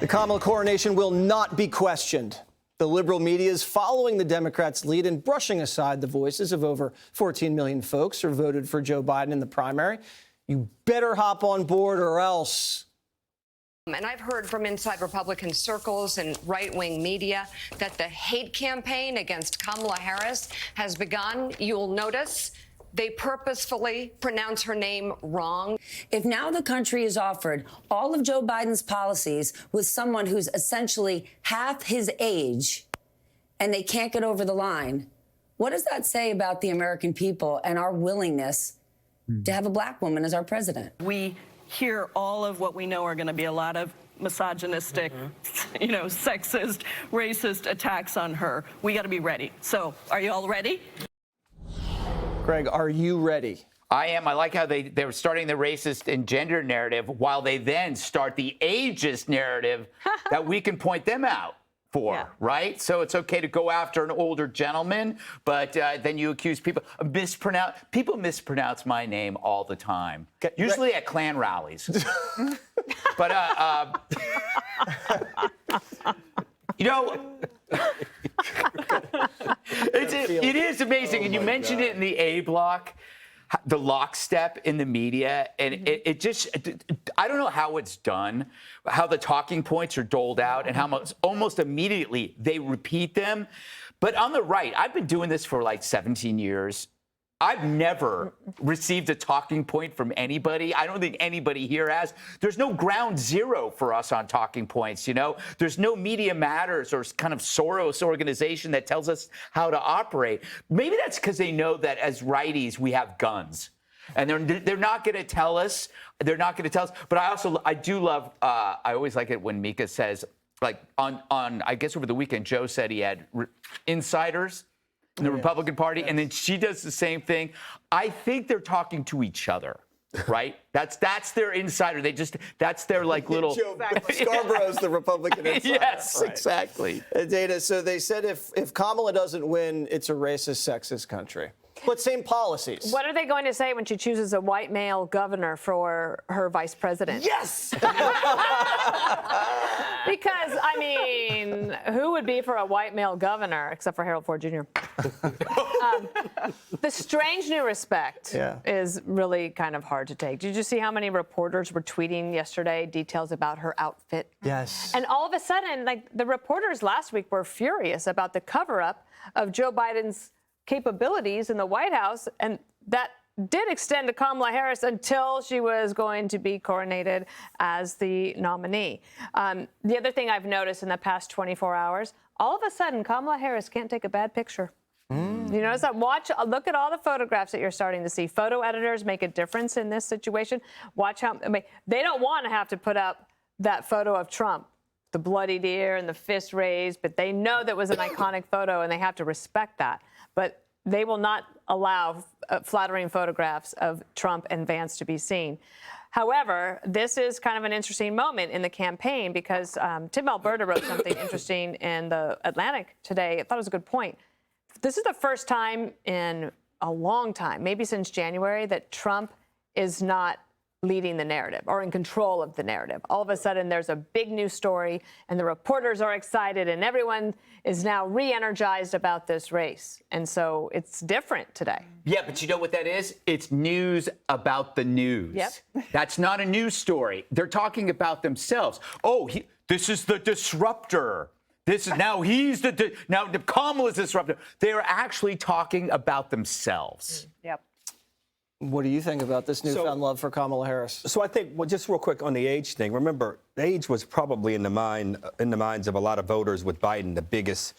The Kamala coronation will not be questioned. The liberal media is following the Democrats' lead and brushing aside the voices of over 14 million folks who voted for Joe Biden in the primary. You better hop on board or else. And I've heard from inside Republican circles and right-wing media that the hate campaign against Kamala Harris has begun. You'll notice they purposefully pronounce her name wrong. If now the country is offered all of Joe Biden's policies with someone who's essentially half his age and they can't get over the line, what does that say about the American people and our willingness to have a black woman as our president? We hear all of what we know are going to be a lot of misogynistic, sexist, racist attacks on her. We got to be ready. So are you all ready? Greg, are you ready? I am. I like how they're starting the racist and gender narrative while they then start the ageist narrative that we can point them out for, right? So it's okay to go after an older gentleman, but then you accuse people of people mispronounce my name all the time, usually at Klan rallies. But, it is amazing. And you mentioned it in the A block, the lockstep in the media. And it just, I don't know how it's done, how the talking points are doled out and how much almost immediately they repeat them. But on the right, I've been doing this for like 17 years. I've never received a talking point from anybody. I don't think anybody here has. There's no ground zero for us on talking points, There's no Media Matters or kind of Soros organization that tells us how to operate. Maybe that's because they know that as righties, we have guns. And they're not going to tell us. They're not going to tell us. But I do love, I always like it when Mika says, like on I guess over the weekend, Joe said he had insiders in the Republican Party, and then she does the same thing. I think they're talking to each other, right? That's their insider. That's their like little. Joe Scarborough's the Republican insider. Yes, right. Exactly. Dana, so they said if Kamala doesn't win, it's a racist, sexist country. But same policies. What are they going to say when she chooses a white male governor for her vice president? Yes! Because, who would be for a white male governor, except for Harold Ford Jr.? The strange new respect is really kind of hard to take. Did you see how many reporters were tweeting yesterday details about her outfit? Yes. And all of a sudden, the reporters last week were furious about the cover-up of Joe Biden's capabilities in the White House, and that did extend to Kamala Harris until she was going to be coronated as the nominee. The other thing I've noticed in the past 24 hours, all of a sudden, Kamala Harris can't take a bad picture. You notice that? Look at all the photographs that you're starting to see. Photo editors make a difference in this situation. Watch how, they don't want to have to put up that photo of Trump, the bloodied ear and the fist raised, but they know that was an iconic photo and they have to respect that. But they will not allow flattering photographs of Trump and Vance to be seen. However, this is kind of an interesting moment in the campaign because Tim Alberta wrote something interesting in the Atlantic today. I thought it was a good point. This is the first time in a long time, maybe since January, that Trump is not leading the narrative or in control of the narrative. All of a sudden, there's a big news story, and the reporters are excited, and everyone is now re-energized about this race. And so it's different today. Yeah, but you know what that is? It's news about the news. Yep. That's not a news story. They're talking about themselves. Oh, this is the disruptor. This is now now Kamala's disruptor. They are actually talking about themselves. Yep. What do you think about this newfound love for Kamala Harris? So I think, just real quick on the age thing. Remember, age was probably in the minds of a lot of voters with Biden the biggest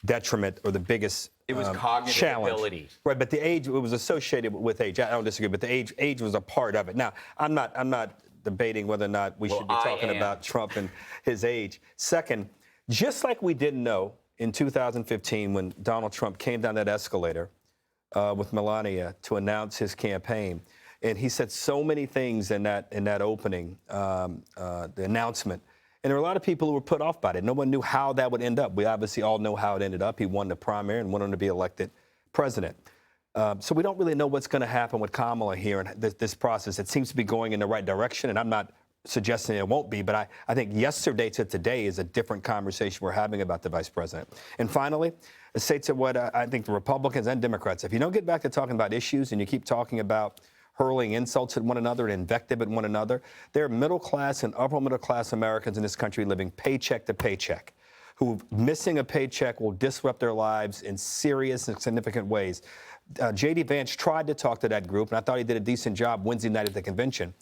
detriment or the biggest It was cognitive challenge. ability. Right, but the age, it was associated with age. I don't disagree, but the age was a part of it. Now, I'm not debating whether or not we should be talking about Trump and his age. Second, just like we didn't know in 2015 when Donald Trump came down that escalator with Melania to announce his campaign. And he said so many things in that opening, the announcement. And there were a lot of people who were put off by it. No one knew how that would end up. We obviously all know how it ended up. He won the primary and went on to be elected president. So we don't really know what's going to happen with Kamala here and this process. It seems to be going in the right direction, and I'm not suggesting it won't be, but I think yesterday to today is a different conversation we're having about the vice president. And finally, it states what I think the Republicans and Democrats, if you don't get back to talking about issues and you keep talking about hurling insults at one another and invective at one another, there are middle class and upper middle class Americans in this country living paycheck to paycheck, who missing a paycheck will disrupt their lives in serious and significant ways. J.D. Vance tried to talk to that group, and I thought he did a decent job Wednesday night at the convention.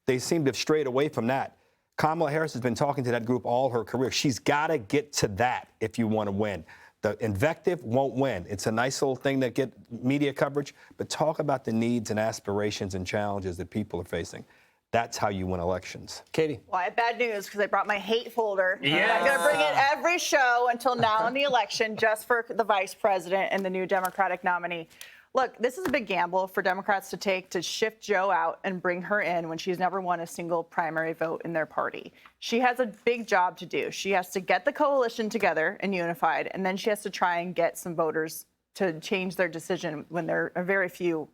They seem to have strayed away from that. Kamala Harris has been talking to that group all her career. She's got to get to that if you want to win. The invective won't win. It's a nice little thing that get media coverage, but talk about the needs and aspirations and challenges that people are facing. That's how you win elections. Katie. Well, I have bad news because I brought my hate folder. Yeah. I'm going to bring it every show until now in the election just for the vice president and the new Democratic nominee. Look, this is a big gamble for Democrats to take to shift Jo out and bring her in when she's never won a single primary vote in their party. She has a big job to do. She has to get the coalition together and unified, and then she has to try and get some voters to change their decision when there are very few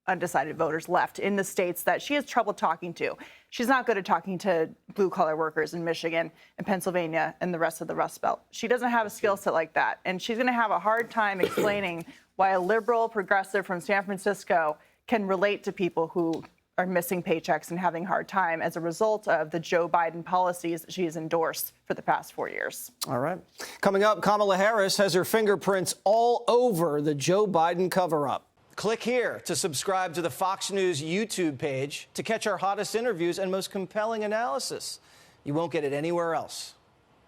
undecided voters left in the states that she has trouble talking to. She's not good at talking to blue-collar workers in Michigan and Pennsylvania and the rest of the Rust Belt. She doesn't have a skill set like that, and she's going to have a hard time explaining why a liberal progressive from San Francisco can relate to people who are missing paychecks and having a hard time as a result of the Joe Biden policies that she has endorsed for the past 4 years. All right. Coming up, Kamala Harris has her fingerprints all over the Joe Biden cover-up. Click here to subscribe to the Fox News YouTube page to catch our hottest interviews and most compelling analysis. You won't get it anywhere else.